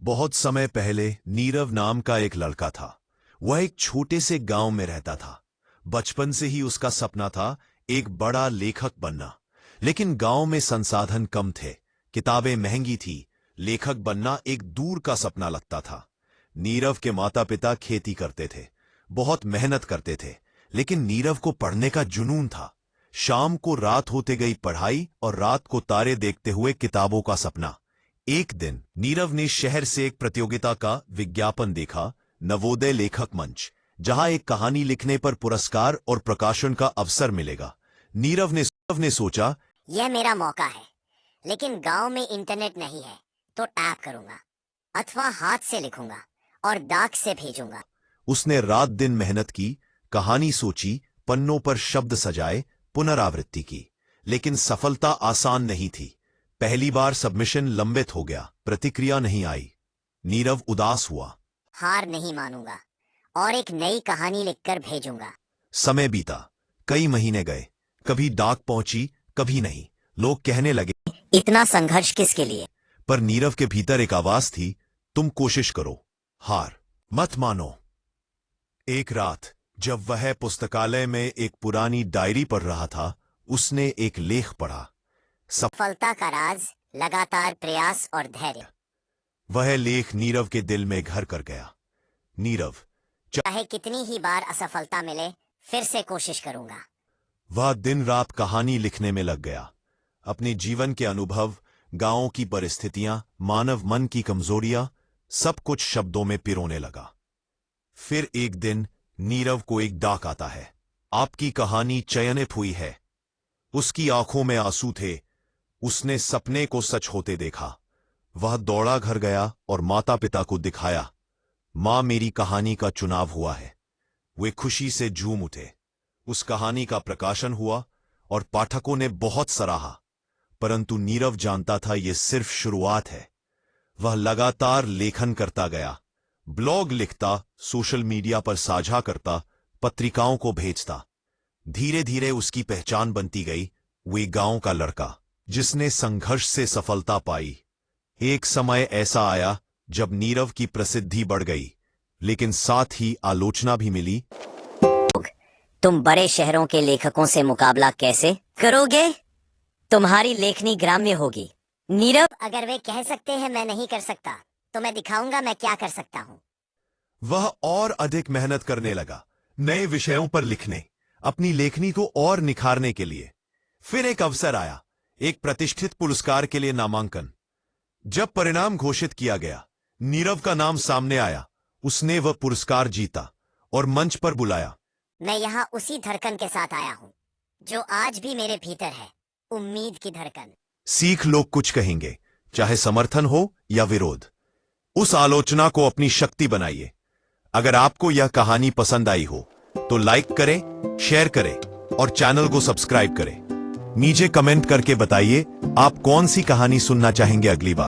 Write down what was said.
बहुत समय पहले नीरव नाम का एक लड़का था। वह एक छोटे से गांव में रहता था। बचपन से ही उसका सपना था एक बड़ा लेखक बनना। लेकिन गांव में संसाधन कम थे, किताबें महंगी थी, लेखक बनना एक दूर का सपना लगता था। नीरव के माता पिता खेती करते थे, बहुत मेहनत करते थे, लेकिन नीरव को पढ़ने का जुनून था। शाम को रात होते गई पढ़ाई और रात को तारे देखते हुए किताबों का सपना। एक दिन नीरव ने शहर से एक प्रतियोगिता का विज्ञापन देखा, नवोदय लेखक मंच, जहां एक कहानी लिखने पर पुरस्कार और प्रकाशन का अवसर मिलेगा। नीरव ने सोचा, यह मेरा मौका है। लेकिन गांव में इंटरनेट नहीं है, तो टाइप करूंगा अथवा हाथ से लिखूंगा और डाक से भेजूंगा। उसने रात दिन मेहनत की, कहानी सोची, पन्नों पर शब्द सजाए, पुनरावृत्ति की। लेकिन सफलता आसान नहीं थी। पहली बार सबमिशन लंबित हो गया, प्रतिक्रिया नहीं आई। नीरव उदास हुआ। हार नहीं मानूंगा और एक नई कहानी लिखकर भेजूंगा। समय बीता, कई महीने गए, कभी डाक पहुंची, कभी नहीं। लोग कहने लगे, इतना संघर्ष किसके लिए? पर नीरव के भीतर एक आवाज थी, तुम कोशिश करो, हार मत मानो। एक रात जब वह पुस्तकालय में एक पुरानी डायरी पढ़ रहा था, उसने एक लेख पढ़ा, सफलता का राज लगातार प्रयास और धैर्य। वह लेख नीरव के दिल में घर कर गया। नीरव चाहे कितनी ही बार असफलता मिले, फिर से कोशिश करूंगा। वह दिन रात कहानी लिखने में लग गया। अपने जीवन के अनुभव, गांवों की परिस्थितियां, मानव मन की कमजोरियां, सब कुछ शब्दों में पिरोने लगा। फिर एक दिन नीरव को एक डाक आता है, आपकी कहानी चयनित हुई है। उसकी आंखों में आंसू थे। उसने सपने को सच होते देखा। वह दौड़ा घर गया और माता पिता को दिखाया, मां, मेरी कहानी का चुनाव हुआ है। वे खुशी से झूम उठे। उस कहानी का प्रकाशन हुआ और पाठकों ने बहुत सराहा। परंतु नीरव जानता था यह सिर्फ शुरुआत है। वह लगातार लेखन करता गया, ब्लॉग लिखता, सोशल मीडिया पर साझा करता, पत्रिकाओं को भेजता। धीरे धीरे उसकी पहचान बनती गई, वे गांव का लड़का जिसने संघर्ष से सफलता पाई। एक समय ऐसा आया जब नीरव की प्रसिद्धि बढ़ गई, लेकिन साथ ही आलोचना भी मिली। तुम बड़े शहरों के लेखकों से मुकाबला कैसे करोगे? तुम्हारी लेखनी ग्राम्य होगी। नीरव, अगर वे कह सकते हैं मैं नहीं कर सकता, तो मैं दिखाऊंगा मैं क्या कर सकता हूँ। वह और अधिक मेहनत करने लगा, नए विषयों पर लिखने, अपनी लेखनी को और निखारने के लिए। फिर एक अवसर आया, एक प्रतिष्ठित पुरस्कार के लिए नामांकन। जब परिणाम घोषित किया गया, नीरव का नाम सामने आया। उसने वह पुरस्कार जीता और मंच पर बुलाया। मैं यहाँ उसी धड़कन के साथ आया हूँ जो आज भी मेरे भीतर है, उम्मीद की धड़कन। सीख, लोग कुछ कहेंगे, चाहे समर्थन हो या विरोध। उस आलोचना को अपनी शक्ति बनाइए। अगर आपको यह कहानी पसंद आई हो तो लाइक करें, शेयर करें और चैनल को सब्सक्राइब करें। नीचे कमेंट करके बताइए आप कौन सी कहानी सुनना चाहेंगे अगली बार।